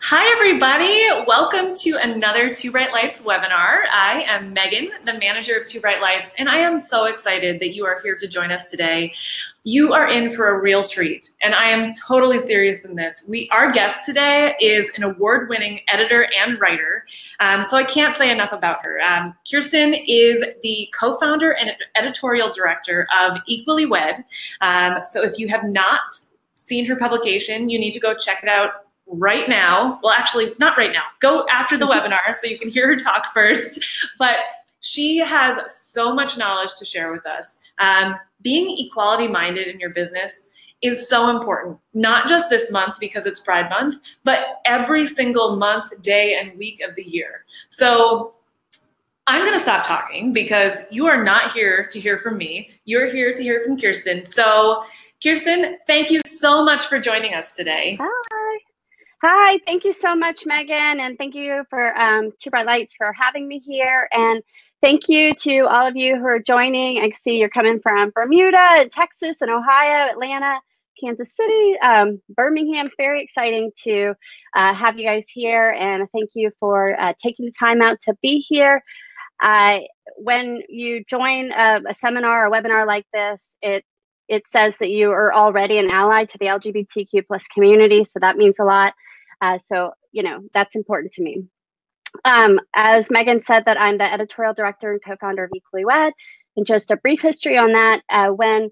Hi, everybody. Welcome to another Two Bright Lights webinar. I am Megan, the manager of Two Bright Lights, and I am so excited that you are here to join us today. You are in for a real treat, and I am totally serious in this. Our guest today is an award-winning editor and writer, so I can't say enough about her. Kirsten is the co-founder and editorial director of Equally Wed. So if you have not seen her publication, you need to go check it out right now. Well, actually, not right now. Go after the webinar so you can hear her talk first. But she has so much knowledge to share with us. Being equality minded in your business is so important, not just this month because it's Pride Month, but every single month, day, and week of the year. So I'm going to stop talking because you are not here to hear from me. You're here to hear from Kirsten. So Kirsten, thank you so much for joining us today. Hi, thank you so much, Megan, and thank you for Two Bright Lights for having me here. And thank you to all of you who are joining. I see you're coming from Bermuda, and Texas, and Ohio, Atlanta, Kansas City, Birmingham. Very exciting to have you guys here, and thank you for taking the time out to be here. When you join a seminar or webinar like this, it says that you are already an ally to the LGBTQ plus community, so that means a lot. So, that's important to me. As Megan said, that I'm the editorial director and co-founder of Equally Wed. And just a brief history on that, when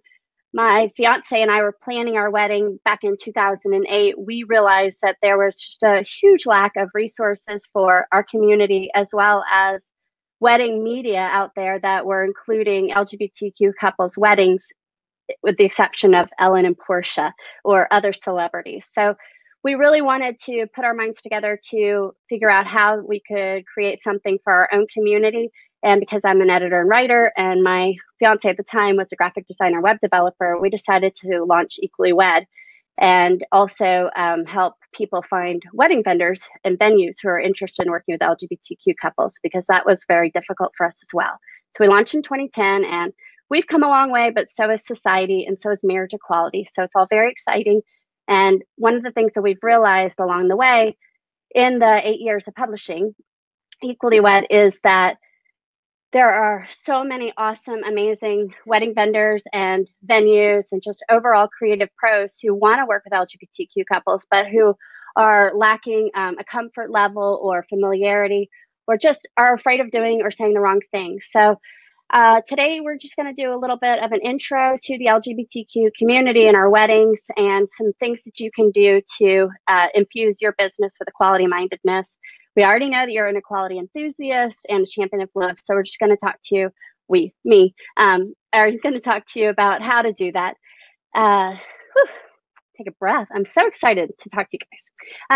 my fiance and I were planning our wedding back in 2008, we realized that there was just a huge lack of resources for our community, as well as wedding media out there that were including LGBTQ couples' weddings, with the exception of Ellen and Portia or other celebrities. So we really wanted to put our minds together to figure out how we could create something for our own community. And because I'm an editor and writer, and my fiance at the time was a graphic designer, web developer, we decided to launch Equally Wed and also help people find wedding vendors and venues who are interested in working with LGBTQ couples, because that was very difficult for us as well. So we launched in 2010, and we've come a long way, but so has society, and so is marriage equality. So it's all very exciting. And one of the things that we've realized along the way in the 8 years of publishing Equally Wed is that there are so many awesome, amazing wedding vendors and venues and just overall creative pros who want to work with LGBTQ couples, but who are lacking a comfort level or familiarity, or just are afraid of doing or saying the wrong thing. So today, we're just going to do a little bit of an intro to the LGBTQ community in our weddings and some things that you can do to infuse your business with equality mindedness. We already know that you're an equality enthusiast and a champion of love, so we're just going to talk to you, are going to talk to you about how to do that. Take a breath. I'm so excited to talk to you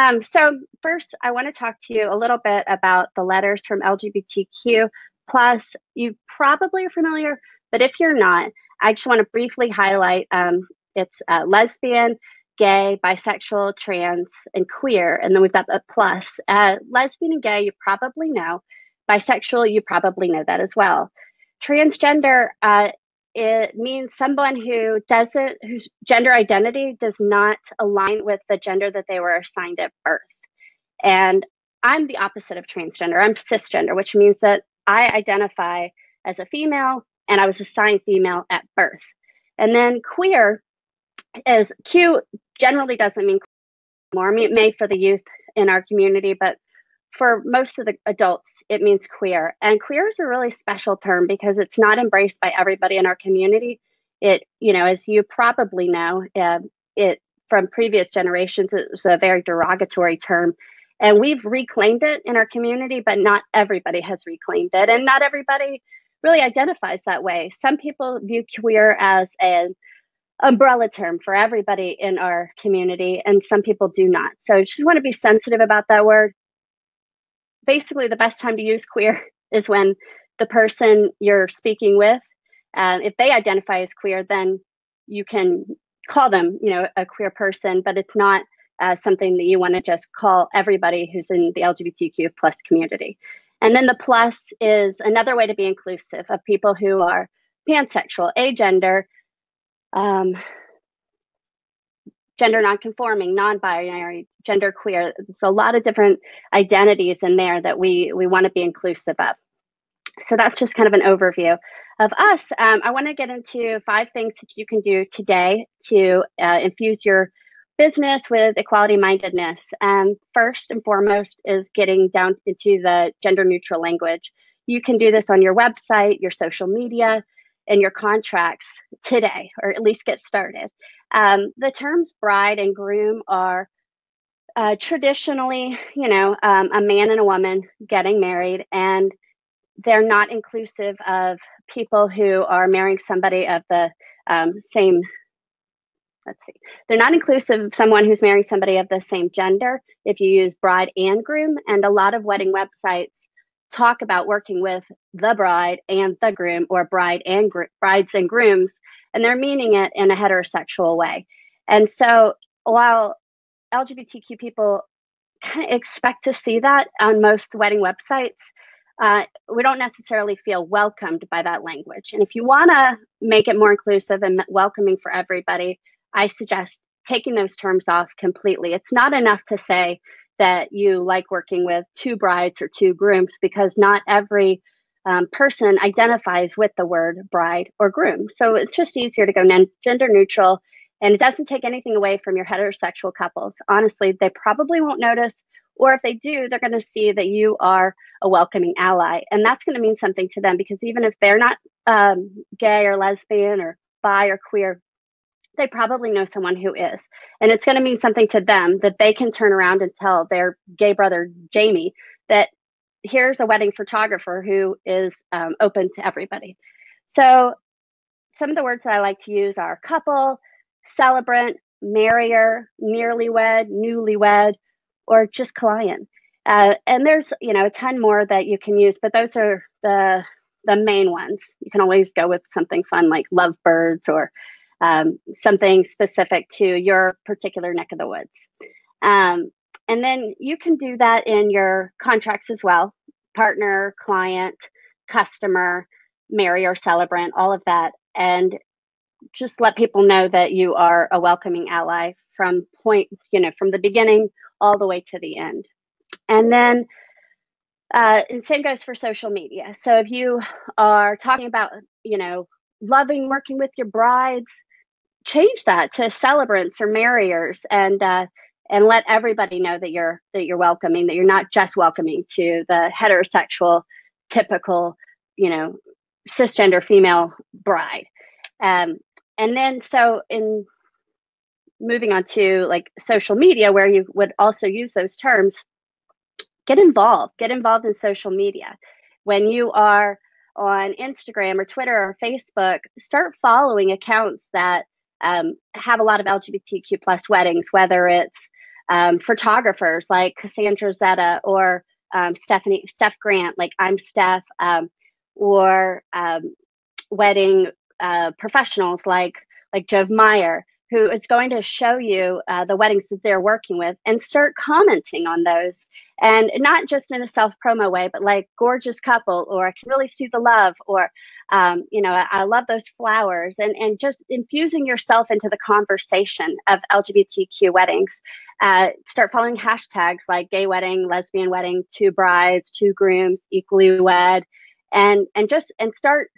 guys. So first, I want to talk to you a little bit about the letters from LGBTQ. Plus, you probably are familiar, but if you're not, I just want to briefly highlight it's lesbian, gay, bisexual, trans, and queer. And then we've got the plus. Lesbian and gay, you probably know. Bisexual, you probably know that as well. Transgender, it means someone whose gender identity does not align with the gender that they were assigned at birth. And I'm the opposite of transgender. I'm cisgender, which means that I identify as a female, and I was assigned female at birth. And then queer is Q generally doesn't mean more. I mean, it may for the youth in our community, but for most of the adults, it means queer. And queer is a really special term because it's not embraced by everybody in our community. It, as you probably know, it from previous generations, it was a very derogatory term. And we've reclaimed it in our community, but not everybody has reclaimed it. And not everybody really identifies that way. Some people view queer as an umbrella term for everybody in our community, and some people do not. So just want to be sensitive about that word. Basically, the best time to use queer is when the person you're speaking with, if they identify as queer, then you can call them, a queer person, but it's not something that you want to just call everybody who's in the LGBTQ plus community. And then the plus is another way to be inclusive of people who are pansexual, agender, gender nonconforming, non-binary, gender queer. So a lot of different identities in there that we want to be inclusive of. So that's just kind of an overview of us. I want to get into 5 things that you can do today to infuse your business with equality mindedness. First and foremost is getting down into the gender neutral language. You can do this on your website, your social media, and your contracts today, or at least get started. The terms bride and groom are traditionally, a man and a woman getting married, and they're not inclusive of people who are marrying somebody of the same, they're not inclusive of someone who's marrying somebody of the same gender if you use bride and groom. And a lot of wedding websites talk about working with the bride and the groom, or brides and grooms, and they're meaning it in a heterosexual way. And so while LGBTQ people kind of expect to see that on most wedding websites, we don't necessarily feel welcomed by that language. And if you want to make it more inclusive and welcoming for everybody, I suggest taking those terms off completely. It's not enough to say that you like working with 2 brides or 2 grooms, because not every person identifies with the word bride or groom. So it's just easier to go gender neutral, and it doesn't take anything away from your heterosexual couples. Honestly, they probably won't notice. Or if they do, they're going to see that you are a welcoming ally. And that's going to mean something to them, because even if they're not gay or lesbian or bi or queer, they probably know someone who is. And it's going to mean something to them that they can turn around and tell their gay brother, Jamie, that here's a wedding photographer who is open to everybody. So some of the words that I like to use are couple, celebrant, marrier, nearly wed, newlywed, or just client. And there's, a ton more that you can use, but those are the main ones. You can always go with something fun like lovebirds, or something specific to your particular neck of the woods. And then you can do that in your contracts as well: partner, client, customer, marrier, celebrant, all of that. And just let people know that you are a welcoming ally from the beginning all the way to the end. And then and same goes for social media. So if you are talking about, loving working with your brides, change that to celebrants or marriers, and let everybody know that you're welcoming, that you're not just welcoming to the heterosexual, typical, cisgender female bride. And then so in moving on to like social media, where you would also use those terms, get involved in social media. When you are on Instagram or Twitter or Facebook, start following accounts that have a lot of LGBTQ plus weddings, whether it's photographers like Cassandra Zeta, or Steph Grant, like I'm Steph, or wedding professionals like Jove Meyer, who is going to show you the weddings that they're working with, and start commenting on those. And not just in a self-promo way, but like gorgeous couple, or I can really see the love, or, I love those flowers, and just infusing yourself into the conversation of LGBTQ weddings. Start following hashtags like gay wedding, lesbian wedding, 2 brides, 2 grooms, equally wed, and start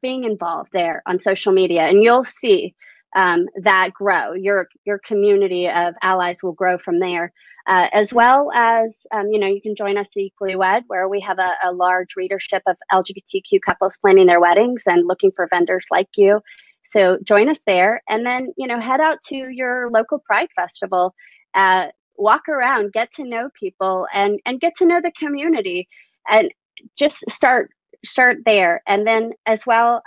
being involved there on social media, and you'll see that grow. Your community of allies will grow from there, as well as you can join us at Equally Wed, where we have a large readership of LGBTQ couples planning their weddings and looking for vendors like you. So join us there, and then head out to your local Pride Festival, walk around, get to know people, and get to know the community, and just start there. And then as well,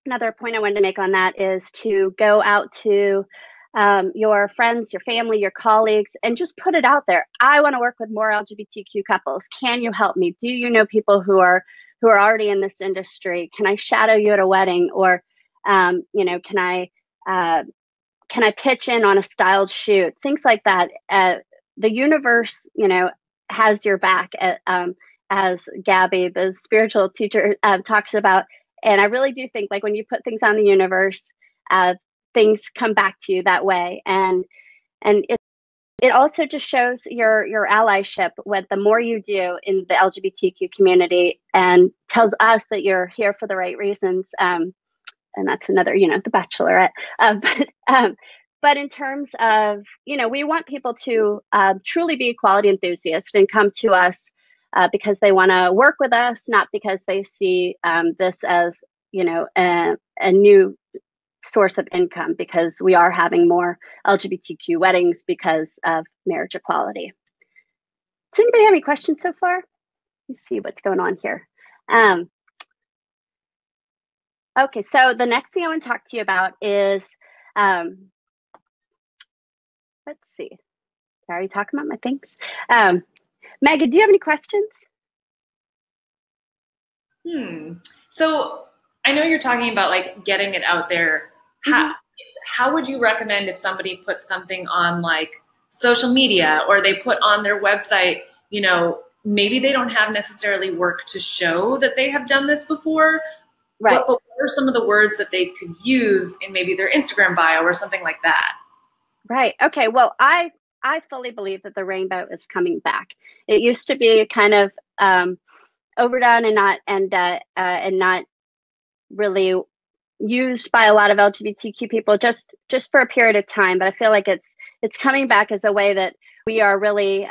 another point I wanted to make on that is to go out to your friends, your family, your colleagues, and just put it out there. I want to work with more LGBTQ couples. Can you help me? Do you know people who are already in this industry? Can I shadow you at a wedding? Or can I pitch in on a styled shoot? Things like that. The universe, has your back, as Gabby, the spiritual teacher, talks about. And I really do think, like, when you put things on the universe, things come back to you that way. And it also just shows your allyship with the more you do in the LGBTQ community, and tells us that you're here for the right reasons. And that's another, the Bachelorette. But in terms of, we want people to truly be equality enthusiasts and come to us because they want to work with us, not because they see this as, a new source of income, because we are having more LGBTQ weddings because of marriage equality. Does anybody have any questions so far? Let's see what's going on here. Okay, so the next thing I want to talk to you about is, let's see. I already talking about my things. Megan, do you have any questions? So I know you're talking about like getting it out there. How would you recommend if somebody puts something on like social media, or they put on their website, maybe they don't have necessarily work to show that they have done this before, right? But what are some of the words that they could use in maybe their Instagram bio or something like that? Right. Okay. Well, I fully believe that the rainbow is coming back. It used to be kind of overdone and not really used by a lot of LGBTQ people just for a period of time. But I feel like it's coming back as a way that we are really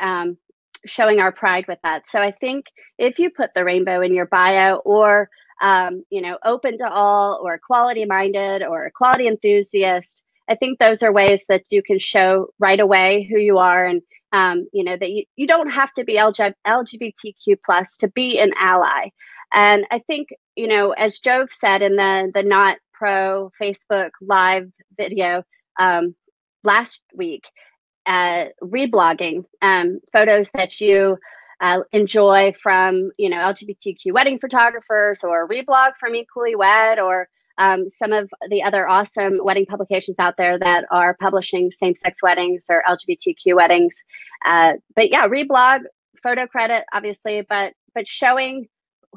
showing our pride with that. So I think if you put the rainbow in your bio, or open to all, or equality minded, or equality enthusiast, I think those are ways that you can show right away who you are, and that you don't have to be LGBTQ plus to be an ally. And I think, as Jove said in the Not Pro Facebook live video last week, reblogging photos that you enjoy from, LGBTQ wedding photographers, or reblog from Equally Wed, or some of the other awesome wedding publications out there that are publishing same-sex weddings or LGBTQ weddings. But yeah, reblog, photo credit, obviously, but showing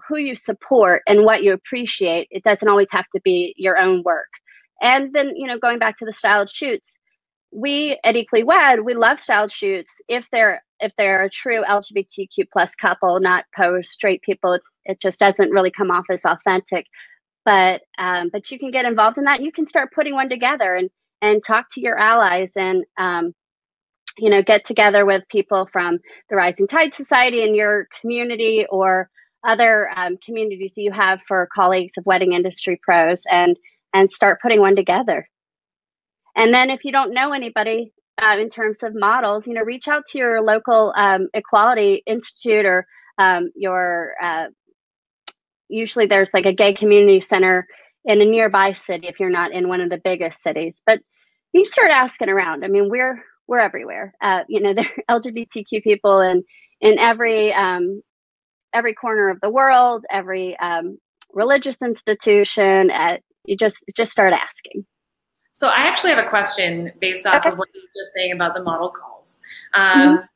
who you support and what you appreciate. It doesn't always have to be your own work. And then, going back to the styled shoots, we at Equally Wed, we love styled shoots if they're a true LGBTQ plus couple, not post straight people. It just doesn't really come off as authentic. But you can get involved in that. You can start putting one together and talk to your allies, and get together with people from the Rising Tide Society in your community, or other communities that you have for colleagues of wedding industry pros, and start putting one together. And then if you don't know anybody in terms of models, reach out to your local equality institute, or usually there's like a gay community center in a nearby city if you're not in one of the biggest cities. But you start asking around. I mean, we're everywhere. There are LGBTQ people in every corner of the world, every religious institution. You just start asking. So I actually have a question based off of what you were just saying about the model calls. How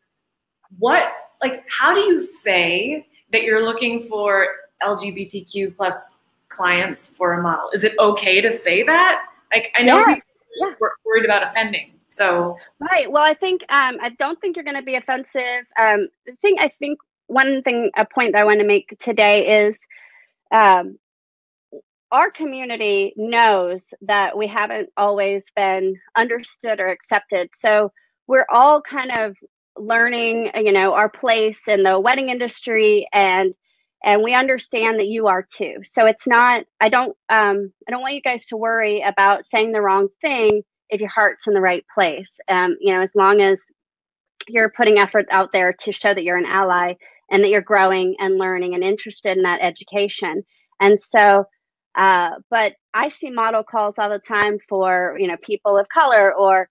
do you say that you're looking for LGBTQ plus clients for a model? Is it okay to say that? Like, I know people are worried about offending. So right. Well, I think I don't think you're going to be offensive. A point that I want to make today is our community knows that we haven't always been understood or accepted. So we're all kind of learning, our place in the wedding industry, and we understand that you are too. So it's not, I don't want you guys to worry about saying the wrong thing if your heart's in the right place. As long as you're putting effort out there to show that you're an ally, and that you're growing and learning and interested in that education. And so, but I see model calls all the time for, people of color, or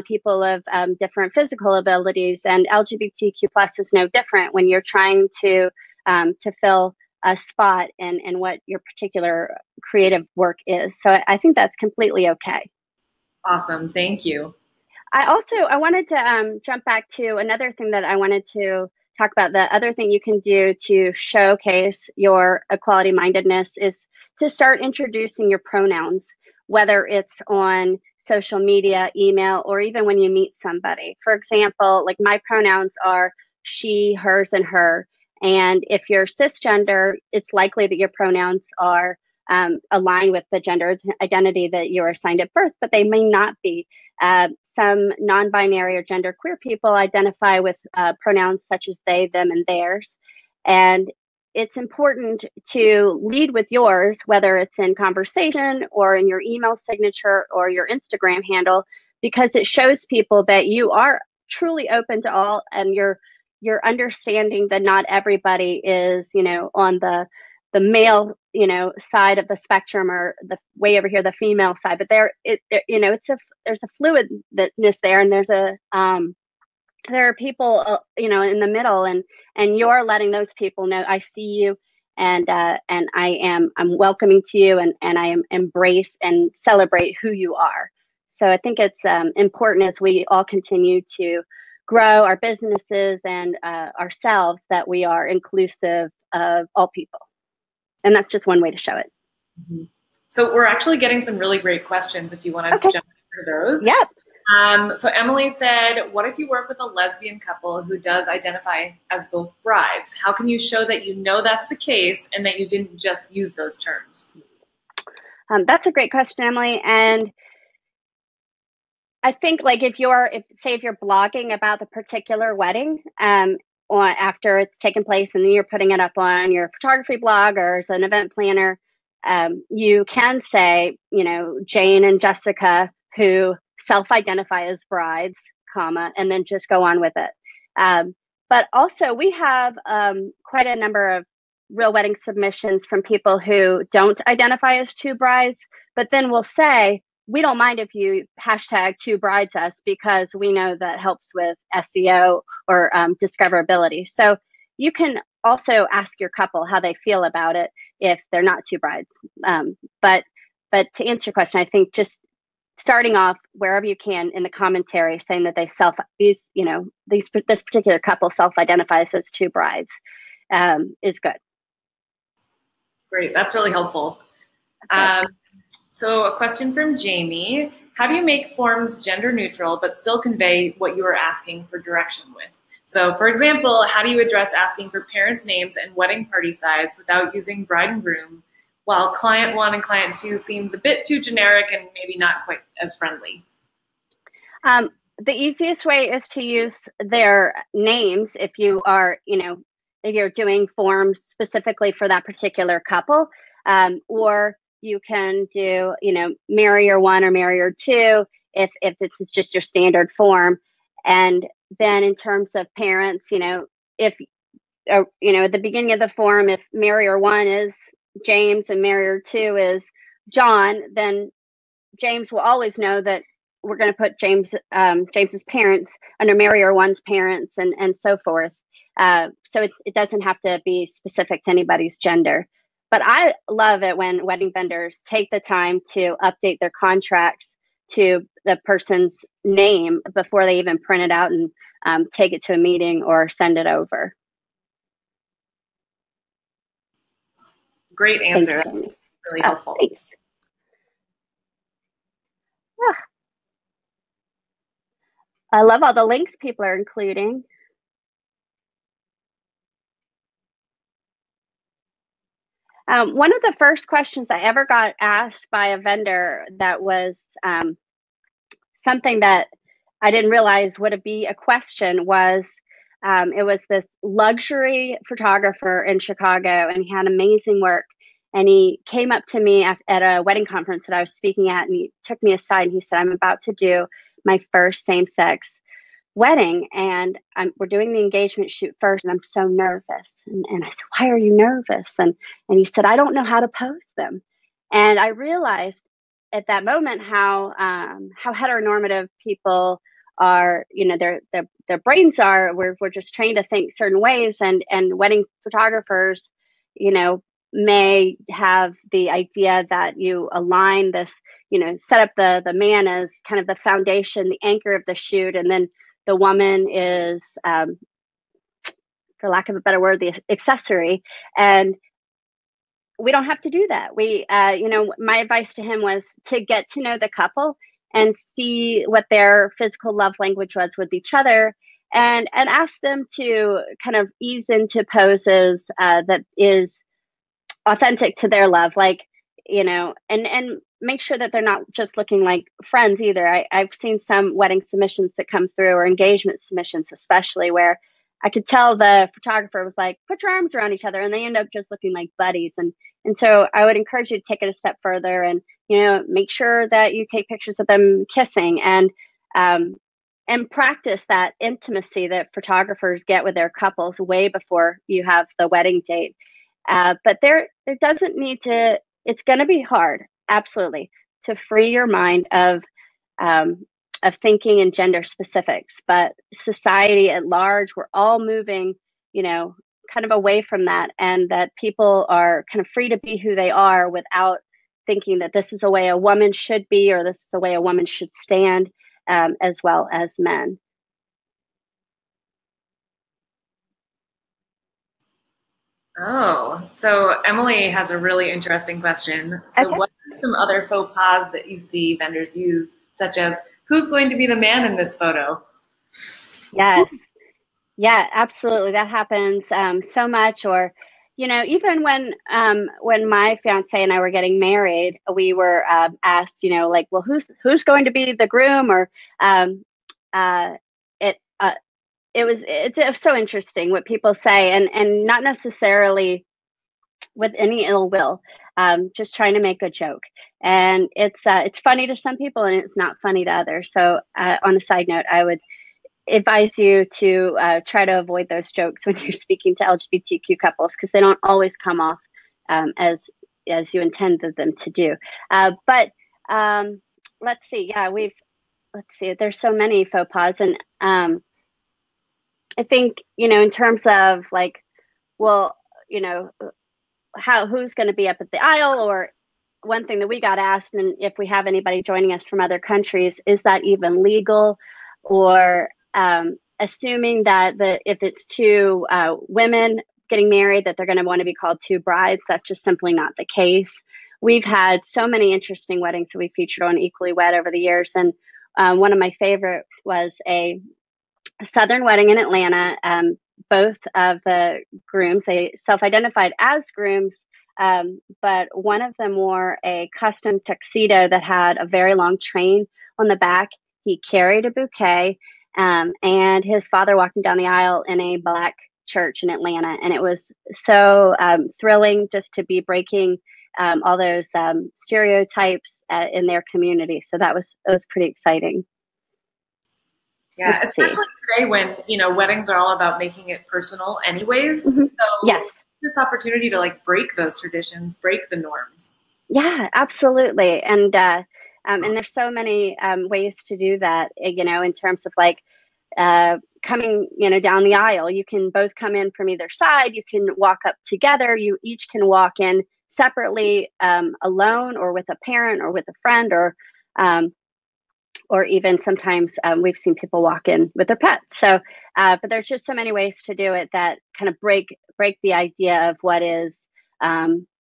people of different physical abilities, and LGBTQ plus is no different when you're trying to fill a spot in what your particular creative work is. So I think that's completely okay. Awesome. Thank you. I wanted to jump back to another thing that I wanted to talk about. The other thing you can do to showcase your equality mindedness is to start introducing your pronouns, whether it's on social media, email, or even when you meet somebody. For example, like my pronouns are she, hers, and her. And if you're cisgender, it's likely that your pronouns are aligned with the gender identity that you were assigned at birth, but they may not be. Some non-binary or genderqueer people identify with pronouns such as they, them, and theirs. And it's important to lead with yours, whether it's in conversation or in your email signature or your Instagram handle, because it shows people that you are truly open to all, and you're understanding that not everybody is, on the male, side of the spectrum, or the way over here, the female side. But there's a fluidness there, and there are people, in the middle, and you're letting those people know, I see you, and I'm welcoming to you, and I embrace and celebrate who you are. So I think it's important, as we all continue to grow our businesses and ourselves, that we are inclusive of all people. And that's just one way to show it. Mm-hmm. So we're actually getting some really great questions if you want to jump into those. Yep. So Emily said, what if you work with a lesbian couple who does identify as both brides? How can you show that you know that's the case and that you didn't just use those terms? That's a great question, Emily. And I think, like, if you're blogging about the particular wedding, or after it's taken place, and then you're putting it up on your photography blog or as an event planner, you can say, Jane and Jessica, who self-identify as brides, comma, and then just go on with it. But also, we have quite a number of real wedding submissions from people who don't identify as two brides, but then will say, we don't mind if you hashtag two brides us, because we know that helps with SEO or discoverability. So you can also ask your couple how they feel about it if they're not two brides. But to answer your question, I think just starting off wherever you can in the commentary, saying that this particular couple self-identifies as two brides is good. Great, that's really helpful. Okay. So a question from Jamie: how do you make forms gender neutral but still convey what you are asking for direction with? So for example, how do you address asking for parents' names and wedding party size without using bride and groom, while client 1 and client 2 seems a bit too generic and maybe not quite as friendly? The easiest way is to use their names if you are, if you're doing forms specifically for that particular couple, or you can do, marrier 1 or marrier 2 if this is just your standard form. And then in terms of parents, if at the beginning of the form, if marrier 1 is James and marrier 2 is John, then James will always know that we're going to put James's parents under marrier 1's parents, and so forth. So it doesn't have to be specific to anybody's gender. But I love it when wedding vendors take the time to update their contracts to the person's name before they even print it out and take it to a meeting or send it over. Great answer. That's really helpful. Thanks. I love all the links people are including. One of the first questions I ever got asked by a vendor that was something that I didn't realize would be a question was, it was this luxury photographer in Chicago, and he had amazing work. And he came up to me at a wedding conference that I was speaking at, and he took me aside and he said, I'm about to do my first same-sex wedding, and we're doing the engagement shoot first, and I'm so nervous. And I said, why are you nervous? And he said, I don't know how to pose them. And I realized at that moment how heteronormative people are, their brains are. We're just trained to think certain ways, and wedding photographers, may have the idea that you align this, set up the man as kind of the foundation, the anchor of the shoot, and then the woman is, for lack of a better word, the accessory. And we don't have to do that. We, my advice to him was to get to know the couple and see what their physical love language was with each other, and ask them to kind of ease into poses that is authentic to their love, like, and make sure that they're not just looking like friends either. I've seen some wedding submissions that come through, or engagement submissions especially, where I could tell the photographer was like, put your arms around each other, and they end up just looking like buddies. And so I would encourage you to take it a step further, and make sure that you take pictures of them kissing, and practice that intimacy that photographers get with their couples way before you have the wedding date. But there doesn't need to. It's going to be hard, absolutely, to free your mind of thinking in gender specifics. But society at large, we're all moving, kind of away from that, and that people are kind of free to be who they are without thinking that this is a way a woman should be, or this is a way a woman should stand, as well as men. Oh, so Emily has a really interesting question. So Okay. what are some other faux pas that you see vendors use, such as who's going to be the man in this photo? Yes. Yeah, absolutely. That happens so much. Or, even when my fiance and I were getting married, we were asked, like, well, who's going to be the groom? Or it it's so interesting what people say, and not necessarily with any ill will, just trying to make a joke. And it's funny to some people, and it's not funny to others. So on a side note, I would advise you to try to avoid those jokes when you're speaking to LGBTQ couples, because they don't always come off as you intended them to do. But let's see. Yeah, let's see. There's so many faux pas, and I think in terms of like, well, who's going to be up at the aisle, or one thing that we got asked, and if we have anybody joining us from other countries, is that even legal? Or assuming that if it's two women getting married, that they're going to want to be called two brides. That's just simply not the case. We've had so many interesting weddings that we featured on Equally Wed over the years, and one of my favorite was a Southern wedding in Atlanta. Both of the grooms, they self-identified as grooms, but one of them wore a custom tuxedo that had a very long train on the back. He carried a bouquet, and his father walked him down the aisle in a Black church in Atlanta. And it was so thrilling just to be breaking all those stereotypes in their community. So that was pretty exciting. Yeah, especially today when, weddings are all about making it personal anyways. Mm-hmm. So yes, this opportunity to like break those traditions, break the norms. Yeah, absolutely. And there's so many ways to do that, in terms of like coming, down the aisle. You can both come in from either side. You can walk up together. You each can walk in separately, alone, or with a parent, or with a friend, or even sometimes we've seen people walk in with their pets. So, but there's just so many ways to do it that kind of break the idea of what is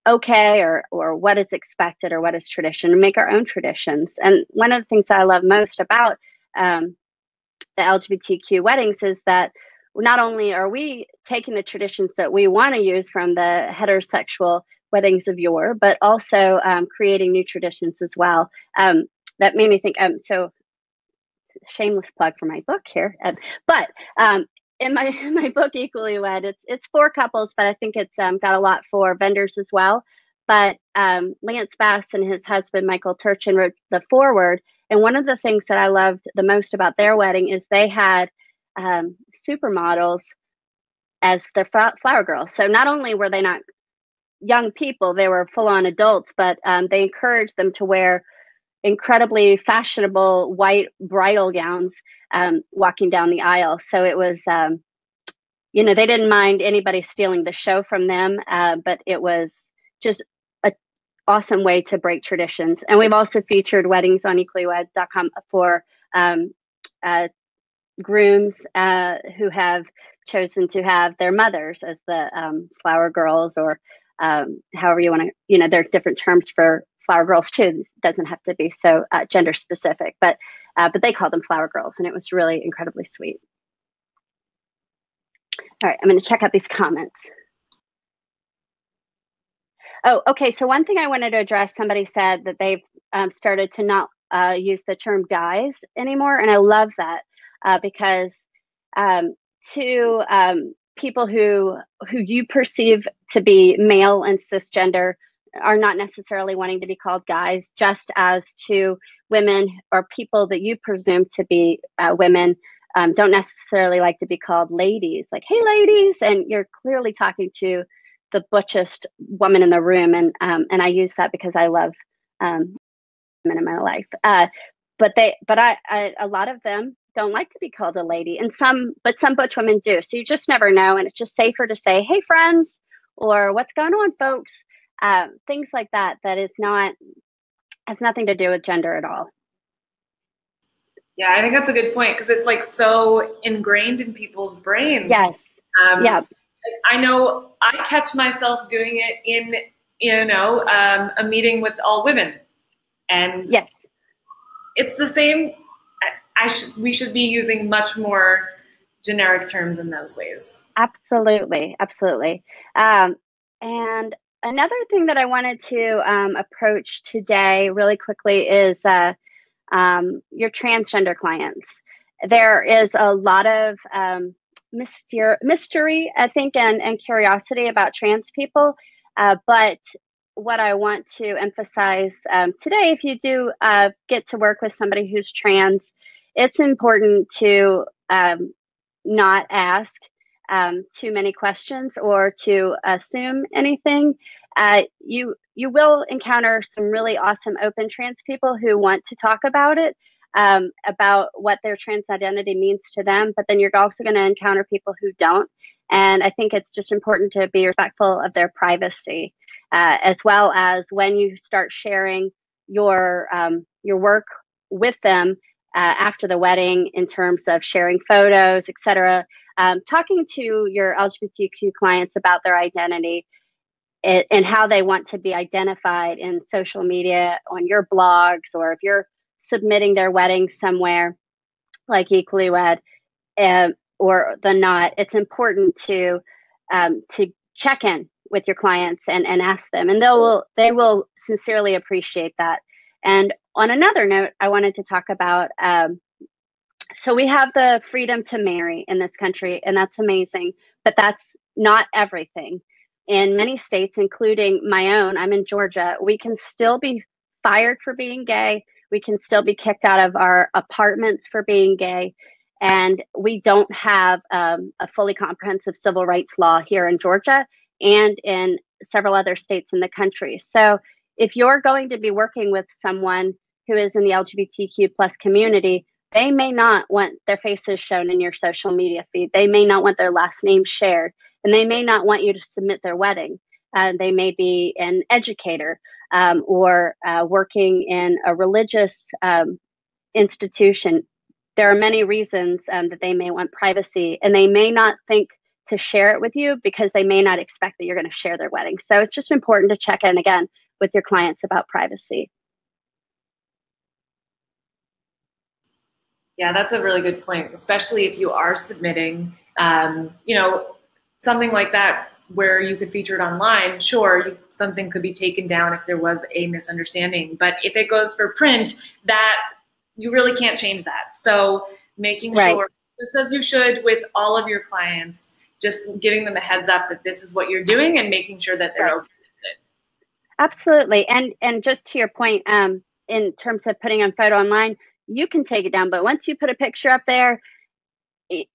okay, or what is expected, or what is tradition, and make our own traditions. And one of the things that I love most about the LGBTQ weddings is that not only are we taking the traditions that we want to use from the heterosexual weddings of yore, but also creating new traditions as well. That made me think, so shameless plug for my book here, but in my book Equally Wed, it's for couples, but I think it's got a lot for vendors as well. But Lance Bass and his husband Michael Turchin wrote the foreword, and one of the things that I loved the most about their wedding is they had supermodels as their flower girls. So not only were they not young people, they were full-on adults, but they encouraged them to wear incredibly fashionable white bridal gowns walking down the aisle. So it was, they didn't mind anybody stealing the show from them, but it was just an awesome way to break traditions. And we've also featured weddings on equallywed.com for grooms who have chosen to have their mothers as the flower girls, or however you want to, there's different terms for flower girls too. It doesn't have to be so gender specific, but they called them flower girls, and it was really incredibly sweet. All right, I'm going to check out these comments. Oh, okay. So one thing I wanted to address, somebody said that they've started to not use the term guys anymore. And I love that because to people who you perceive to be male and cisgender are not necessarily wanting to be called guys, just as to women or people that you presume to be women don't necessarily like to be called ladies, like, hey, ladies. And you're clearly talking to the butchest woman in the room. And I use that because I love women in my life. But a lot of them don't like to be called a lady, and some butch women do. So you just never know. And it's just safer to say, hey, friends, or what's going on, folks? Things like that, has nothing to do with gender at all. Yeah, I think that's a good point, because it's like so ingrained in people's brains. Yes. Yeah. I know I catch myself doing it in, a meeting with all women. And yes, it's the same. We should be using much more generic terms in those ways. Absolutely. Absolutely. And another thing that I wanted to approach today really quickly is your transgender clients. There is a lot of mystery, I think, and curiosity about trans people. But what I want to emphasize today, if you do get to work with somebody who's trans, it's important to not ask too many questions or to assume anything. You will encounter some really awesome open trans people who want to talk about it, about what their trans identity means to them, but then you're also going to encounter people who don't. And I think it's just important to be respectful of their privacy, as well as when you start sharing your work with them after the wedding, in terms of sharing photos, etc. Talking to your LGBTQ clients about their identity and how they want to be identified in social media, on your blogs, or if you're submitting their wedding somewhere like Equally Wed or the Knot, it's important to check in with your clients and ask them, and they will sincerely appreciate that. And on another note, I wanted to talk about, so we have the freedom to marry in this country, and that's amazing, but that's not everything. In many states, including my own, I'm in Georgia, we can still be fired for being gay. We can still be kicked out of our apartments for being gay. And we don't have a fully comprehensive civil rights law here in Georgia and in several other states in the country. So if you're going to be working with someone who is in the LGBTQ plus community, they may not want their faces shown in your social media feed. They may not want their last name shared, and they may not want you to submit their wedding. They may be an educator or working in a religious institution. There are many reasons that they may want privacy, and they may not think to share it with you because they may not expect that you're going to share their wedding. So it's just important to check in again with your clients about privacy. Yeah, that's a really good point, especially if you are submitting, something like that where you could feature it online. Sure, something could be taken down if there was a misunderstanding, but if it goes for print, that you really can't change that. So making sure, just as you should with all of your clients, just giving them a heads up that this is what you're doing and making sure that they're okay with it. Absolutely. And just to your point, in terms of putting a photo online, you can take it down, but once you put a picture up there,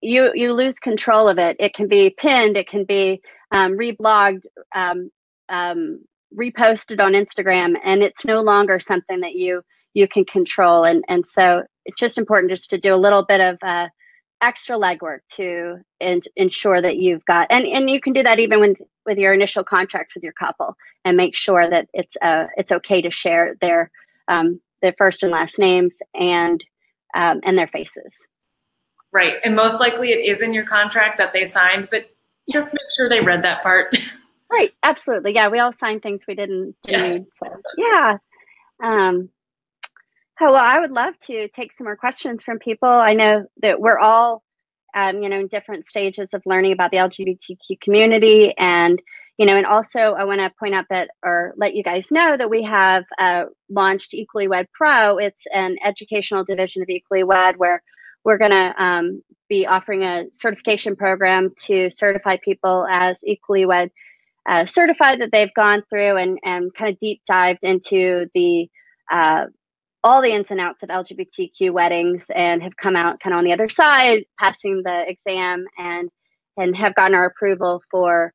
you lose control of it. It can be pinned, it can be reblogged, reposted on Instagram, and it's no longer something that you can control. And so it's just important just to do a little bit of extra legwork to ensure that you've got, and you can do that even with your initial contracts with your couple, and make sure that it's okay to share their first and last names and their faces. Right, and most likely it is in your contract that they signed, but just make sure they read that part. Right, absolutely. Yeah, we all sign things we didn't read. So yeah. Um, oh, well, I would love to take some more questions from people. I know that we're all, in different stages of learning about the LGBTQ community. And, and also I want to point out that, or let you guys know that we have launched Equally Wed Pro. It's an educational division of Equally Wed where we're going to be offering a certification program to certify people as Equally Wed certified, that they've gone through and kind of deep dived into the all the ins and outs of LGBTQ weddings and have come out kind of on the other side, passing the exam and have gotten our approval for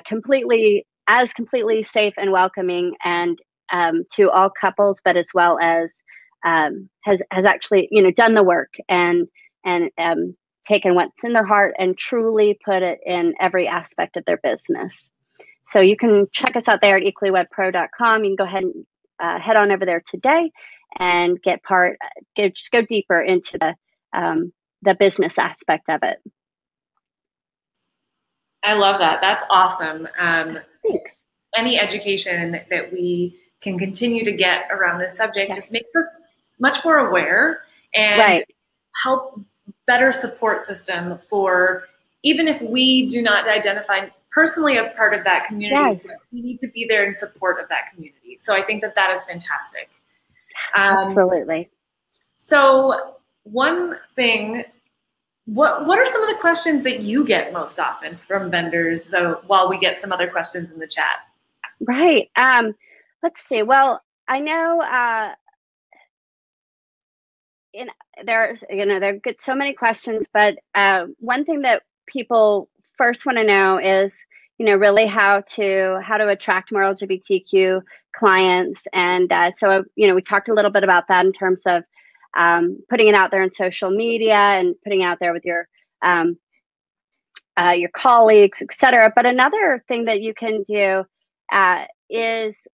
completely safe and welcoming and to all couples, but as well as has actually done the work and taken what's in their heart and truly put it in every aspect of their business. So you can check us out there at equallywedpro.com. You can go ahead and head on over there today and just go deeper into the business aspect of it. I love that. That's awesome. Thanks. Any education that we can continue to get around this subject just makes us much more aware and help better support system for, even if we do not identify personally as part of that community, we need to be there in support of that community. So I think that is fantastic. Absolutely. So one thing, what are some of the questions that you get most often from vendors? So while we get some other questions in the chat. Right. Let's see. Well, I know there get so many questions, but one thing that people first want to know is, really how to attract more LGBTQ clients. And so, we talked a little bit about that in terms of putting it out there on social media and putting it out there with your colleagues, etc. But another thing that you can do is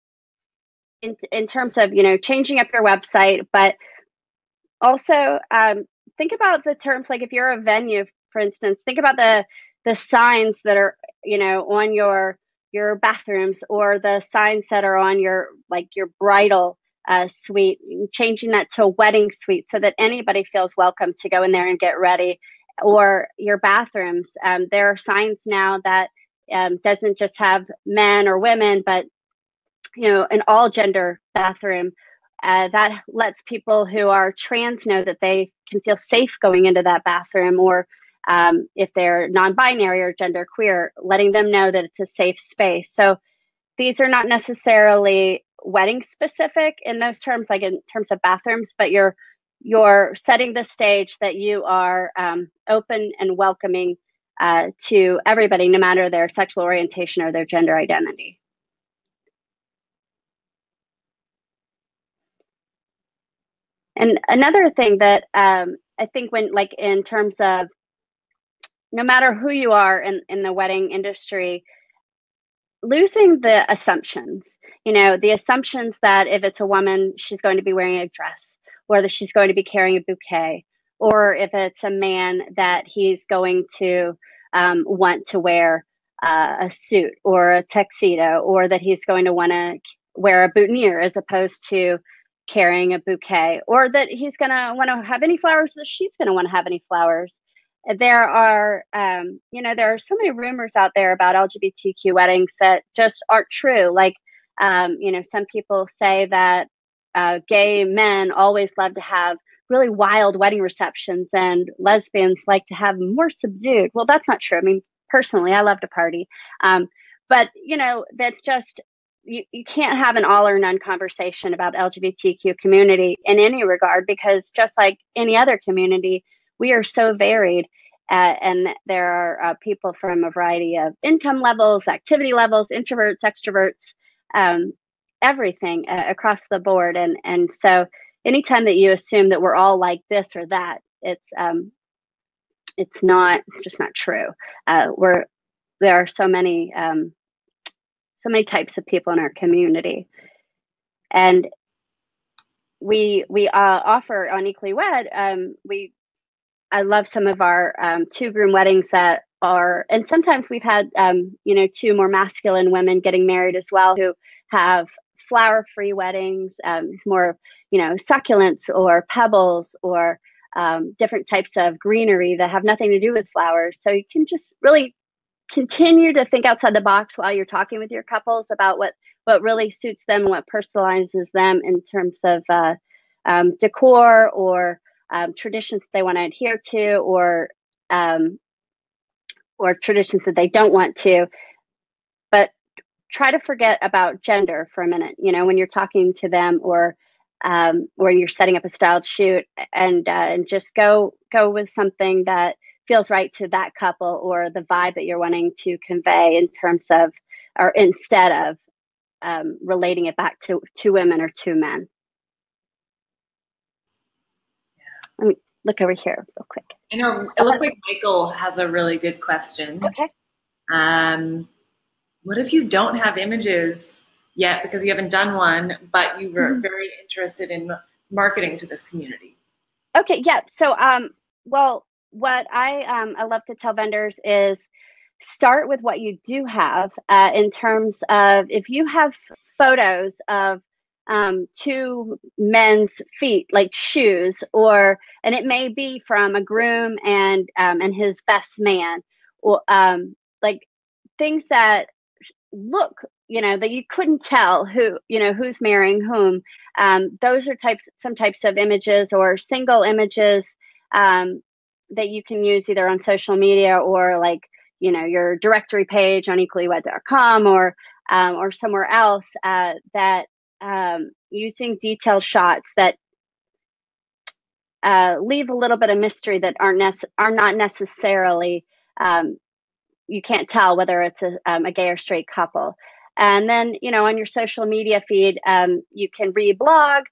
in terms of, changing up your website, but also think about the terms, like if you're a venue, for instance, think about the signs that are, on your bathrooms, or the signs that are on your bridal suite, changing that to a wedding suite so that anybody feels welcome to go in there and get ready. Or your bathrooms. There are signs now that doesn't just have men or women, but an all gender bathroom. That lets people who are trans know that they can feel safe going into that bathroom, or if they're non-binary or genderqueer, letting them know that it's a safe space. So these are not necessarily wedding specific in those terms, like in terms of bathrooms, but you're setting the stage that you are open and welcoming to everybody, no matter their sexual orientation or their gender identity. And another thing that I think in terms of, no matter who you are in the wedding industry, losing the assumptions, the assumptions that if it's a woman, she's going to be wearing a dress, or that she's going to be carrying a bouquet, or if it's a man, that he's going to want to wear a suit or a tuxedo, or that he's going to want to wear a boutonniere as opposed to carrying a bouquet, or that he's going to want to have any flowers, that she's going to want to have any flowers. There are, there are so many rumors out there about LGBTQ weddings that just aren't true. Like, some people say that gay men always love to have really wild wedding receptions and lesbians like to have more subdued. Well, that's not true. I mean, personally, I love to party. But, that's just, you can't have an all or none conversation about LGBTQ community in any regard, because just like any other community, we are so varied. And there are people from a variety of income levels, activity levels, introverts, extroverts, everything across the board. And so anytime that you assume that we're all like this or that, it's just not true. There are so many types of people in our community, and we offer on Equally Wed. I love some of our two-groom weddings that are, and sometimes we've had two more masculine women getting married as well, who have flower-free weddings, more, succulents or pebbles or different types of greenery that have nothing to do with flowers. So you can just really continue to think outside the box while you're talking with your couples about what really suits them and what personalizes them in terms of decor or traditions that they want to adhere to, or traditions that they don't want to. But try to forget about gender for a minute, when you're talking to them, or you're setting up a styled shoot, and just go with something that feels right to that couple, or the vibe that you're wanting to convey in terms of, or instead of relating it back to women or to men. Let me look over here real quick. I know it looks like Michael has a really good question. Okay. What if you don't have images yet because you haven't done one, but you were very interested in marketing to this community? Okay, yeah. So, well, what I love to tell vendors is start with what you do have, in terms of, if you have photos of two men's feet, like shoes, and it may be from a groom and his best man, or like things that look, that you couldn't tell who's marrying whom. Those are some types of images, or single images that you can use either on social media, or like, your directory page on equallywed.com, or somewhere else, that using detailed shots that leave a little bit of mystery, that are not necessarily, you can't tell whether it's a gay or straight couple. And then, on your social media feed, you can reblog.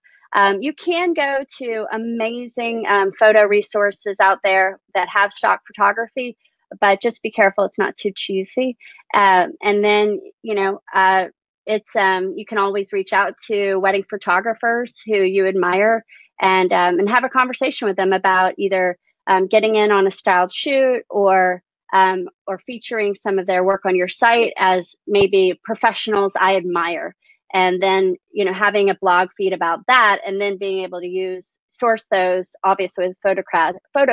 You can go to amazing photo resources out there that have stock photography, but just be careful it's not too cheesy. And then, it's you can always reach out to wedding photographers who you admire, and have a conversation with them about either getting in on a styled shoot, or featuring some of their work on your site as maybe professionals I admire. And then, having a blog feed about that, and then being able to source those, obviously with photo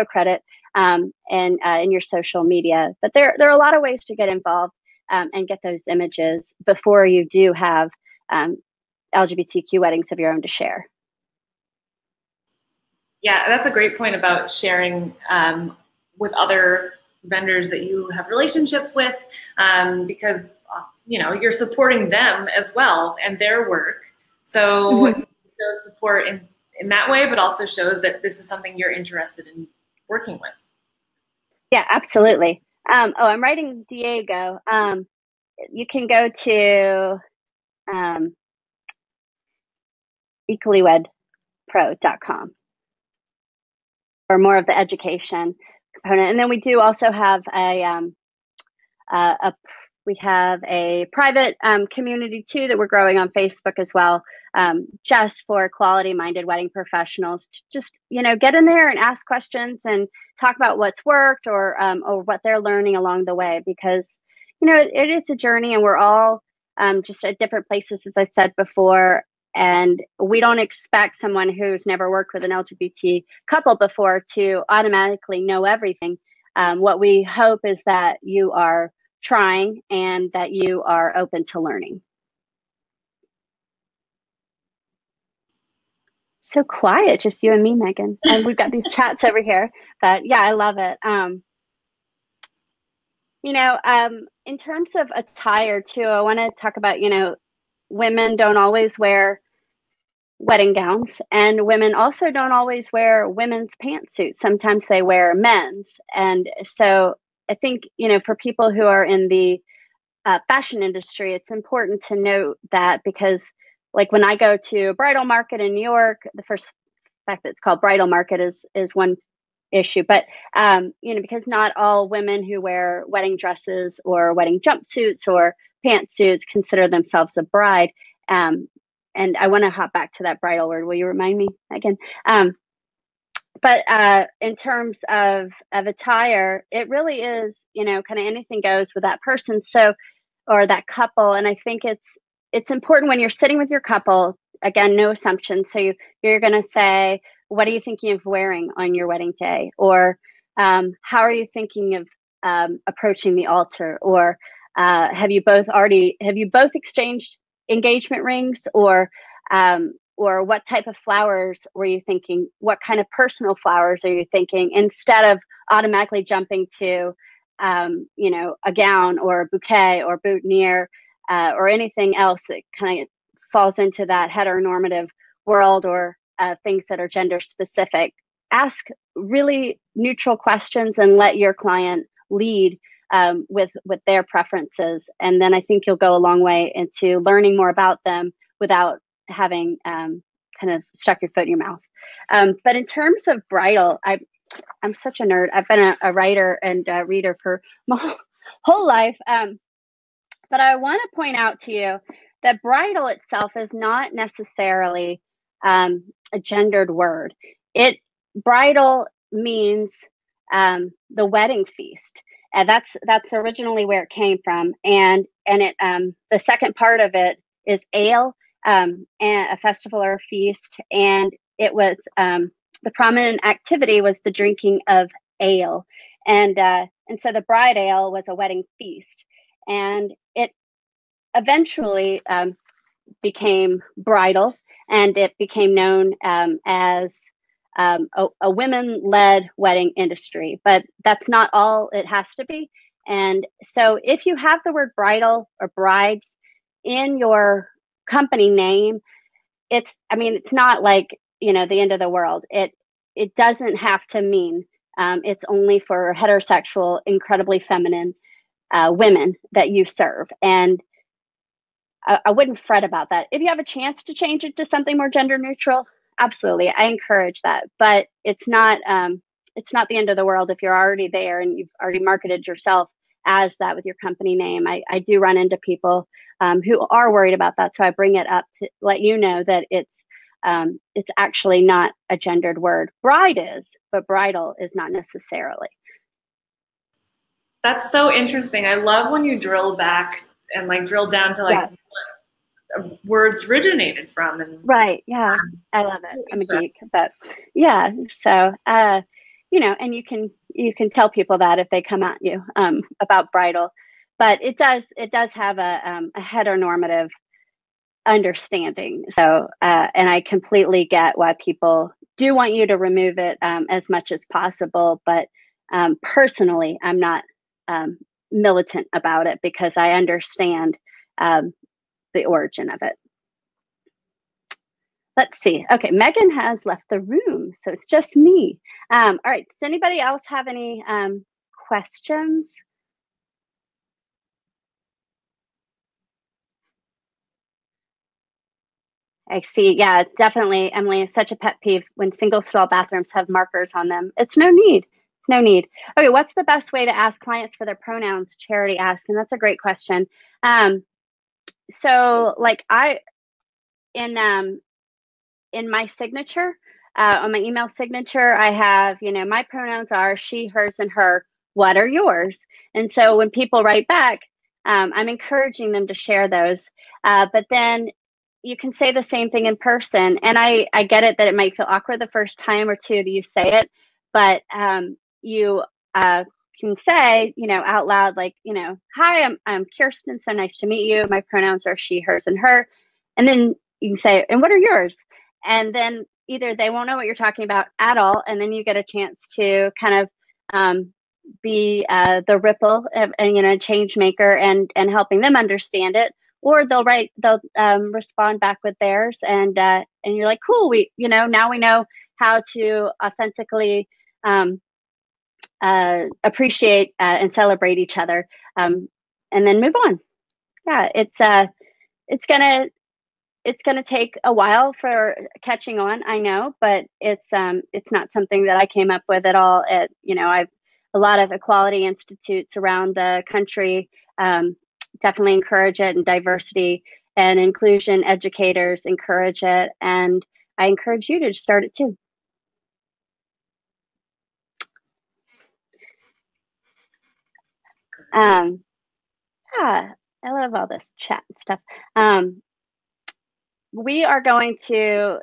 credit, and in your social media. But there are a lot of ways to get involved and get those images before you do have LGBTQ weddings of your own to share. Yeah, that's a great point about sharing with other vendors that you have relationships with, because you're supporting them as well and their work. So it shows support in that way, but also shows that this is something you're interested in working with. Yeah, absolutely. I'm writing Diego. You can go to equallywedpro.com for more of the education component. And then we do also have we have a private community too that we're growing on Facebook as well, just for equality-minded wedding professionals to just get in there and ask questions and talk about what's worked, or what they're learning along the way, because it is a journey, and we're all just at different places, as I said before. And we don't expect someone who's never worked with an LGBT couple before to automatically know everything. What we hope is that you are trying, and that you are open to learning. So quiet, just you and me, Megan. And we've got these chats over here, but yeah, I love it. In terms of attire too, I want to talk about, women don't always wear wedding gowns, and women also don't always wear women's pantsuits. Sometimes they wear men's. And so I think, for people who are in the fashion industry, it's important to note that, because like when I go to a bridal market in New York, the first fact that it's called bridal market is one issue, but because not all women who wear wedding dresses or wedding jumpsuits or pantsuits consider themselves a bride. And I want to hop back to that bridal word. Will you remind me again? But in terms of attire, it really is, kind of anything goes with that person, or that couple. And I think it's it's important when you're sitting with your couple, again, no assumptions. So you're going to say, what are you thinking of wearing on your wedding day? Or how are you thinking of approaching the altar? Or have you both exchanged engagement rings? Or what type of flowers were you thinking? What kind of personal flowers are you thinking? Instead of automatically jumping to, a gown or a bouquet or boutonniere, or anything else that kind of falls into that heteronormative world, or things that are gender specific. Ask really neutral questions and let your client lead with their preferences. And then I think you'll go a long way into learning more about them without having kind of stuck your foot in your mouth. But in terms of bridal, I'm such a nerd. I've been a writer and a reader for my whole life. But I want to point out to you that bridal itself is not necessarily a gendered word. Bridal means the wedding feast. And that's originally where it came from. And it the second part of it is ale, and a festival or a feast. And it was the prominent activity was the drinking of ale. And so the bride ale was a wedding feast. And it eventually became bridal, and it became known as a women-led wedding industry. But that's not all it has to be. And so if you have the word bridal or brides in your company name, it's not like, the end of the world. It doesn't have to mean it's only for heterosexual, incredibly feminine women that you serve. And I wouldn't fret about that. If you have a chance to change it to something more gender neutral, absolutely, I encourage that. But it's not the end of the world if you're already there and you've already marketed yourself as that with your company name. I do run into people who are worried about that, so I bring it up to let you know that it's actually not a gendered word. Bride is, but bridal is not necessarily. That's so interesting. I love when you drill back and drill down to what words originated from. And right. Yeah. I love it. I'm a geek, but yeah. So, and you can tell people that if they come at you about bridal, but it does have a heteronormative understanding. So, and I completely get why people do want you to remove it as much as possible. But personally, I'm not militant about it because I understand the origin of it. Let's see. Okay, Megan has left the room, so it's just me. All right, does anybody else have any questions? I see. Yeah, definitely, Emily, is such a pet peeve when single stall bathrooms have markers on them. It's no need. No need. Okay, what's the best way to ask clients for their pronouns? Charity asked, and that's a great question. So in my signature, on my email signature, I have, my pronouns are she, hers, and her. What are yours? And so when people write back, I'm encouraging them to share those. But then you can say the same thing in person. And I get it that it might feel awkward the first time or two that you say it, but you can say, out loud, hi, I'm Kirsten. So nice to meet you. My pronouns are she, hers, and her. And then you can say, and what are yours? And then either they won't know what you're talking about at all, and then you get a chance to kind of be the ripple and change maker and helping them understand it, or they'll respond back with theirs, and you're like, cool, now we know how to authentically appreciate and celebrate each other, and then move on. Yeah, it's gonna take a while for catching on, I know, but it's not something that I came up with at all. I've a lot of equality institutes around the country definitely encourage it, and diversity and inclusion educators encourage it, and I encourage you to start it too. Yeah. I love all this chat and stuff. We are going to,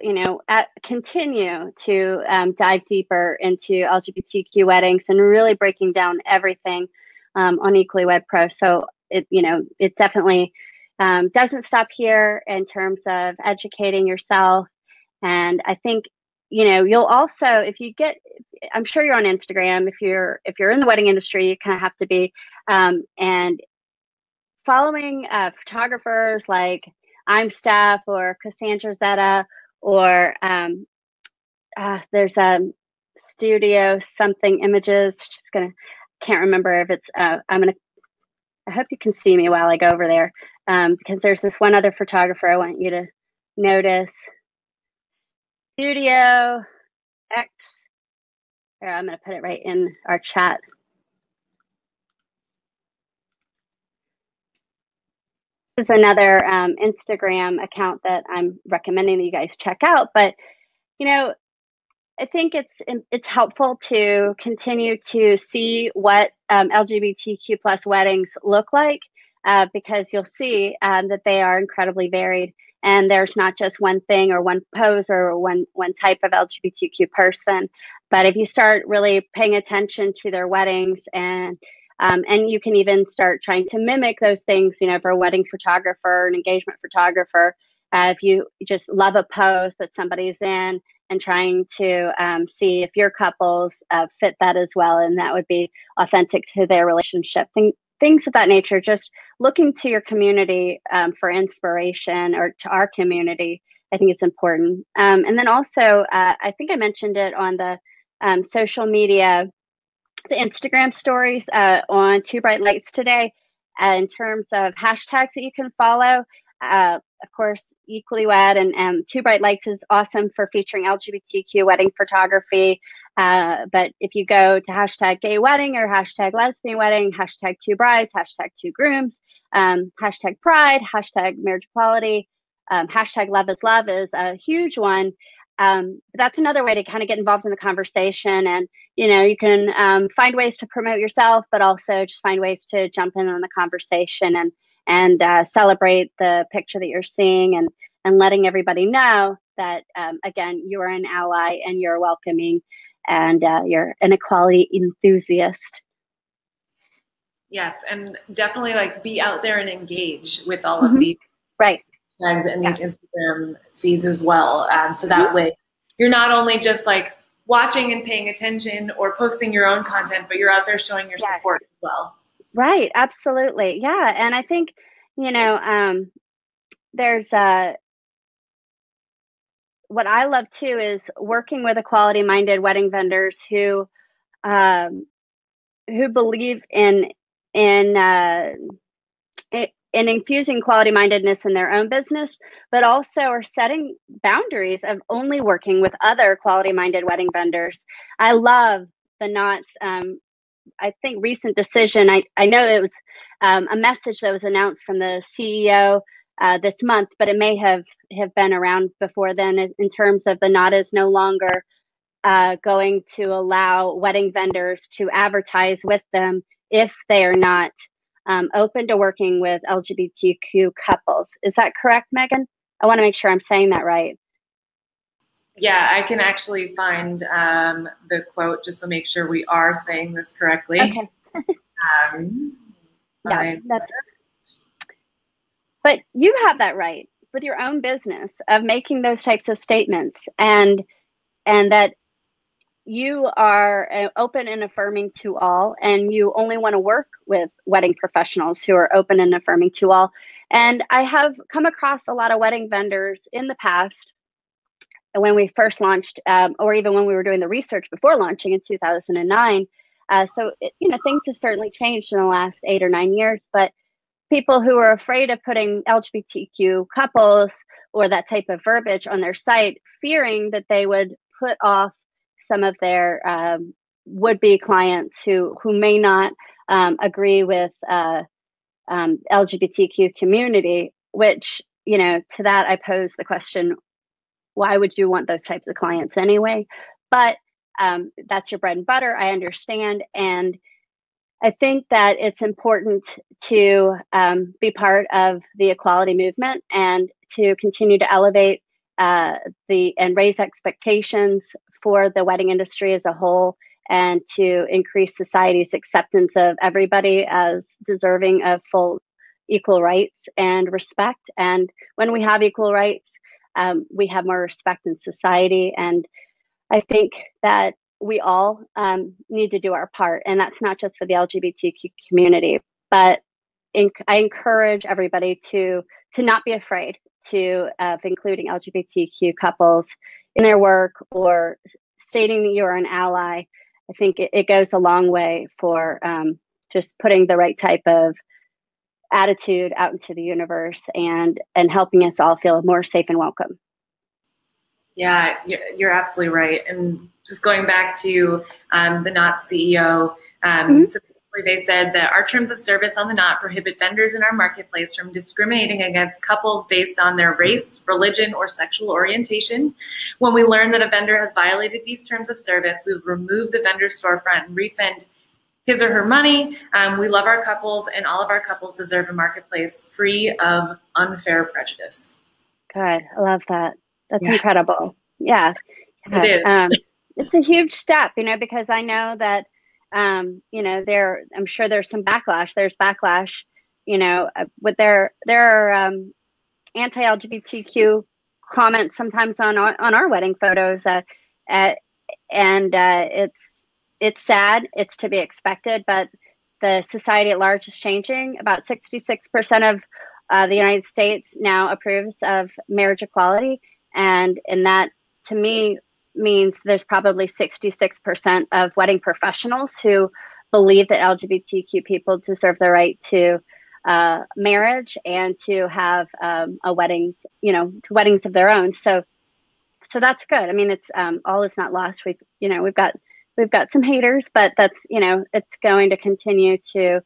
continue to dive deeper into LGBTQ weddings and really breaking down everything on Equally Wed Pro. So it definitely doesn't stop here in terms of educating yourself. And I think, you'll also, I'm sure you're on Instagram. If you're in the wedding industry, you kind of have to be, and following photographers like I'm Steph or Cassandra Zeta, or there's a studio something images. Can't remember if it's, I hope you can see me while I go over there, because there's this one other photographer I want you to notice. Studio X. Here, I'm going to put it right in our chat. This is another Instagram account that I'm recommending that you guys check out. But, I think it's helpful to continue to see what LGBTQ plus weddings look like, because you'll see that they are incredibly varied. And there's not just one thing or one pose or one type of LGBTQ person. But if you start really paying attention to their weddings, and you can even start trying to mimic those things, for a wedding photographer, an engagement photographer, if you just love a pose that somebody's in, and trying to see if your couples fit that as well, and that would be authentic to their relationship. Things of that nature, just looking to your community for inspiration, or to our community, I think it's important. And then also, I think I mentioned it on the social media, the Instagram stories on Two Bright Lights today, in terms of hashtags that you can follow. Of course, Equally Wed and Two Bright Lights is awesome for featuring LGBTQ wedding photography. But if you go to hashtag gay wedding, or hashtag lesbian wedding, hashtag two brides, hashtag two grooms, hashtag pride, hashtag marriage equality, hashtag love is a huge one. But that's another way to kind of get involved in the conversation. And, you can find ways to promote yourself, but also just find ways to jump in on the conversation and celebrate the picture that you're seeing, and letting everybody know that, again, you are an ally and you're welcoming, and you're an equality enthusiast. Yes, and definitely be out there and engage with all of these hashtags and these Instagram feeds as well. So that way you're not only just watching and paying attention or posting your own content, but you're out there showing your support as well. Right. Absolutely. Yeah. And I think, there's what I love too is working with equality-minded wedding vendors who believe in infusing quality-mindedness in their own business, but also are setting boundaries of only working with other quality-minded wedding vendors. I love the Knots. I think recent decision. I know it was a message that was announced from the CEO this month, but it may have been around before then, in terms of the Knot is no longer going to allow wedding vendors to advertise with them if they are not open to working with LGBTQ couples. Is that correct, Megan? I want to make sure I'm saying that right. Yeah, I can actually find the quote just to make sure we are saying this correctly. Okay. Yeah, but you have that right with your own business of making those types of statements, and that you are open and affirming to all, and you only want to work with wedding professionals who are open and affirming to all. And I have come across a lot of wedding vendors in the past, when we first launched, or even when we were doing the research before launching in 2009. So, things have certainly changed in the last 8 or 9 years, but people who are afraid of putting LGBTQ couples or that type of verbiage on their site, fearing that they would put off some of their would-be clients who may not agree with LGBTQ community, which, to that I pose the question, why would you want those types of clients anyway? But that's your bread and butter. I understand. And I think that it's important to be part of the equality movement and to continue to elevate and raise expectations for the wedding industry as a whole, and to increase society's acceptance of everybody as deserving of full equal rights and respect. And when we have equal rights, we have more respect in society. And I think that we all need to do our part. And that's not just for the LGBTQ community, but I encourage everybody to not be afraid of including LGBTQ couples in their work or stating that you are an ally. I think it goes a long way for just putting the right type of attitude out into the universe and helping us all feel more safe and welcome. Yeah, you're absolutely right. And just going back to the Knot CEO, so they said that our terms of service on the Knot prohibit vendors in our marketplace from discriminating against couples based on their race, religion, or sexual orientation. When we learn that a vendor has violated these terms of service, we would remove the vendor's storefront and refund his or her money. We love our couples, and all of our couples deserve a marketplace free of unfair prejudice. Good. I love that. That's incredible. Yeah. It is. It's a huge step, because I know that, I'm sure there's some backlash. There's backlash, with there are anti-LGBTQ comments sometimes on our wedding photos, and it's sad. It's to be expected, but the society at large is changing. About 66% of the United States now approves of marriage equality, and that to me means there's probably 66% of wedding professionals who believe that LGBTQ people deserve the right to marriage and to have weddings of their own. So that's good. I mean, it's all is not lost. We've got some haters, but that's it's going to continue to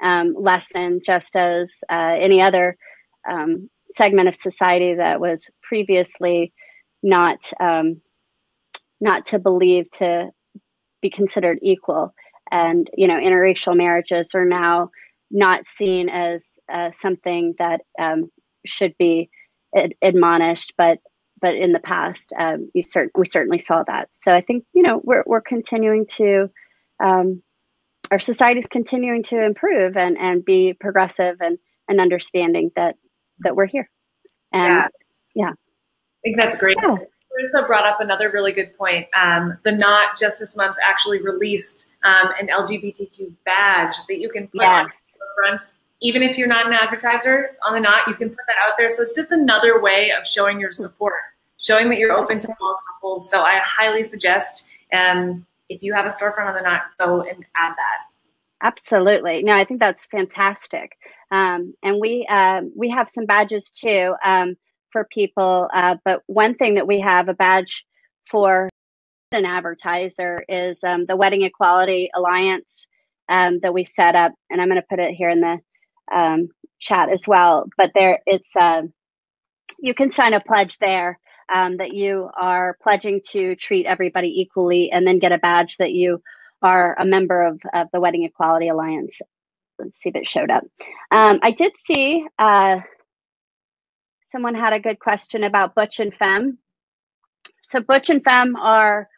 lessen, just as any other segment of society that was previously not to believe to be considered equal. And interracial marriages are now not seen as something that should be admonished, but in the past we certainly saw that. So I think we're continuing to our society's continuing to improve and be progressive and understanding that we're here. And I think that's great. Yeah. Lisa brought up another really good point. The Knot just this month actually released an LGBTQ badge that you can put on the front. Even if you're not an advertiser on the Knot, you can put that out there. So it's just another way of showing your support, showing that you're open to all couples. So I highly suggest if you have a storefront on the Knot, go and add that. Absolutely. No, I think that's fantastic. And we have some badges too for people. But one thing that we have a badge for an advertiser is the Wedding Equality Alliance that we set up. And I'm going to put it here in the chat as well. But you can sign a pledge there that you are pledging to treat everybody equally, and then get a badge that you are a member of the Wedding Equality Alliance. Let's see if it showed up. I did see someone had a good question about butch and femme. So butch and femme are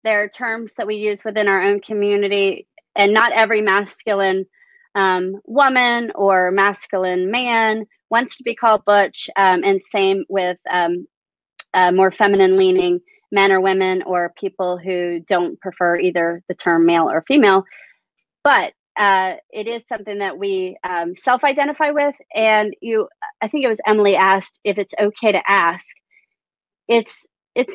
they're terms that we use within our own community, and not every masculine woman or masculine man wants to be called butch, and same with more feminine leaning men or women, or people who don't prefer either the term male or female. But it is something that we self-identify with. And I think it was Emily asked if it's okay to ask. It's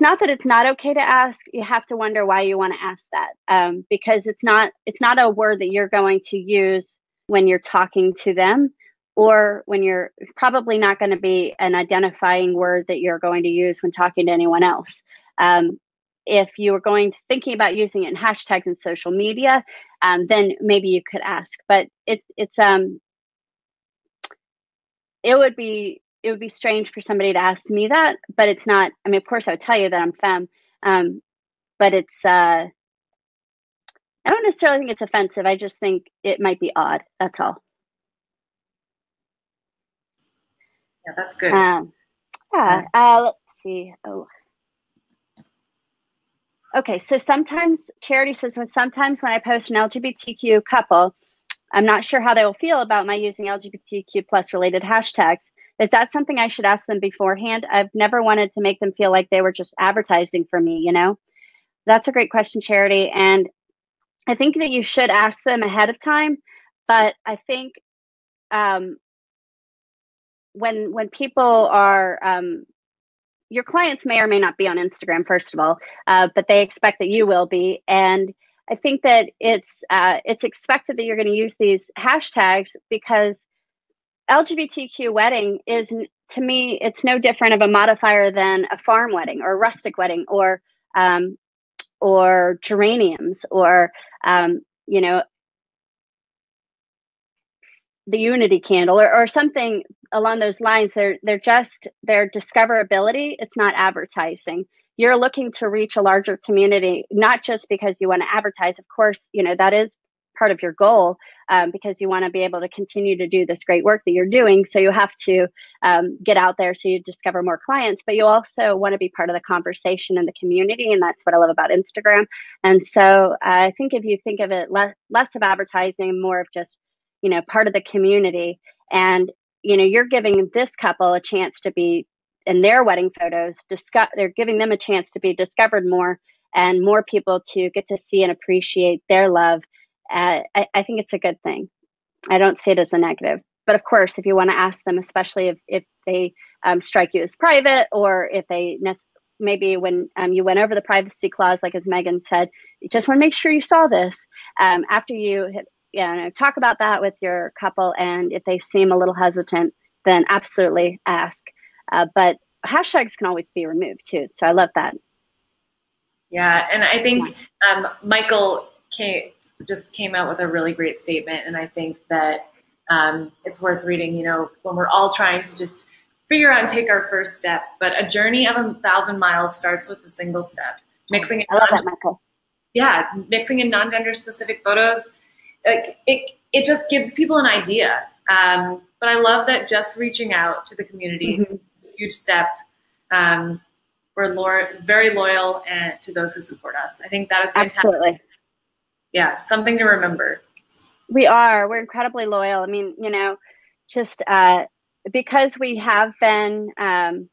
not that it's not okay to ask. You have to wonder why you want to ask that, because it's not a word that you're going to use when you're talking to them, or when you're probably not going to be an identifying word that you're going to use when talking to anyone else. If you were thinking about using it in hashtags in social media, then maybe you could ask. But it would be strange for somebody to ask me that, but it's not. I mean, of course, I would tell you that I'm femme, but I don't necessarily think it's offensive. I just think it might be odd. That's all. Yeah, that's good. Let's see. Oh. Okay, so sometimes, Charity says, sometimes when I post an LGBTQ couple, I'm not sure how they will feel about my using LGBTQ plus related hashtags. Is that something I should ask them beforehand? I've never wanted to make them feel like they were just advertising for me, you know? That's a great question, Charity. And I think that you should ask them ahead of time. But I think when people are, your clients may or may not be on Instagram, first of all, but they expect that you will be. And I think that it's expected that you're going to use these hashtags because LGBTQ wedding is, to me, it's no different of a modifier than a farm wedding or a rustic wedding or geraniums or, you know, the unity candle or something along those lines. They're their discoverability. It's not advertising. You're looking to reach a larger community, not just because you want to advertise. Of course, you know, that is part of your goal, because you want to be able to continue to do this great work that you're doing. So you have to get out there so you discover more clients, but you also want to be part of the conversation in the community. And that's what I love about Instagram. And so I think if you think of it less of advertising, more of just, you know, part of the community, and, you know, you're giving this couple a chance to be in their wedding photos, they're giving them a chance to be discovered more and more people to get to see and appreciate their love. I think it's a good thing. I don't see it as a negative. But of course, if you want to ask them, especially if they strike you as private, or if they maybe when you went over the privacy clause, like as Megan said, you just want to make sure you saw this after you talk about that with your couple. And if they seem a little hesitant, then absolutely ask. But hashtags can always be removed too. So I love that. Yeah, and I think Michael just came out with a really great statement, and I think that it's worth reading. You know, when we're all trying to just figure out and take our first steps, but a journey of 1,000 miles starts with a single step. Mixing in I love that, Michael. Yeah, mixing in non-gender specific photos, like it just gives people an idea. But I love that just reaching out to the community, huge step. We're very loyal and to those who support us. I think that is fantastic. Absolutely. Yeah, something to remember. We're incredibly loyal. I mean, you know, just because we have been and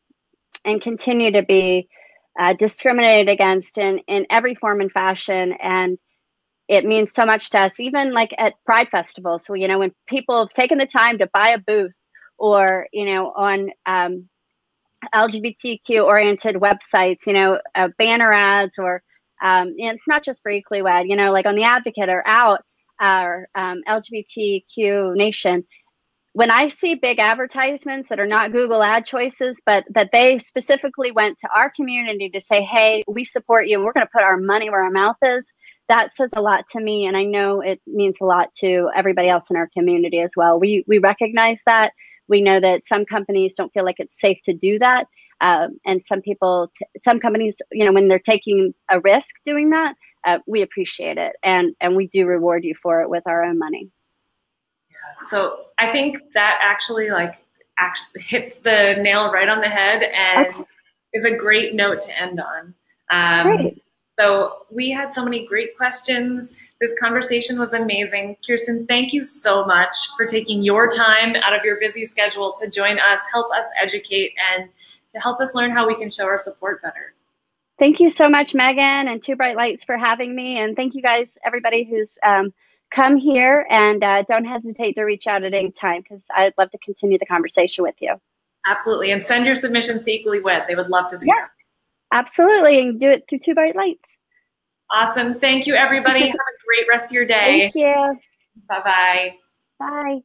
continue to be discriminated against in every form and fashion. And it means so much to us, even like at Pride festivals. So, you know, when people have taken the time to buy a booth or, you know, on LGBTQ oriented websites, you know, banner ads or and it's not just for Equally Wed, you know, like on The Advocate or Out or LGBTQ Nation. When I see big advertisements that are not Google ad choices, but that they specifically went to our community to say, hey, we support you and we're going to put our money where our mouth is, that says a lot to me. And I know it means a lot to everybody else in our community as well. We recognize that. We know that some companies don't feel like it's safe to do that. And some companies, you know, when they're taking a risk doing that, we appreciate it. And we do reward you for it with our own money. So I think that actually hits the nail right on the head and is a great note to end on. Great. So we had so many great questions. This conversation was amazing. Kirsten, thank you so much for taking your time out of your busy schedule to join us, help us educate, and to help us learn how we can show our support better. Thank you so much, Megan and Two Bright Lights, for having me. And thank you guys, everybody who's come here, and don't hesitate to reach out at any time because I'd love to continue the conversation with you. Absolutely. And send your submissions to Equally Wed. They would love to see them. Absolutely. And do it through Two Bright Lights. Awesome. Thank you, everybody. Have a great rest of your day. Thank you. Bye-bye. Bye.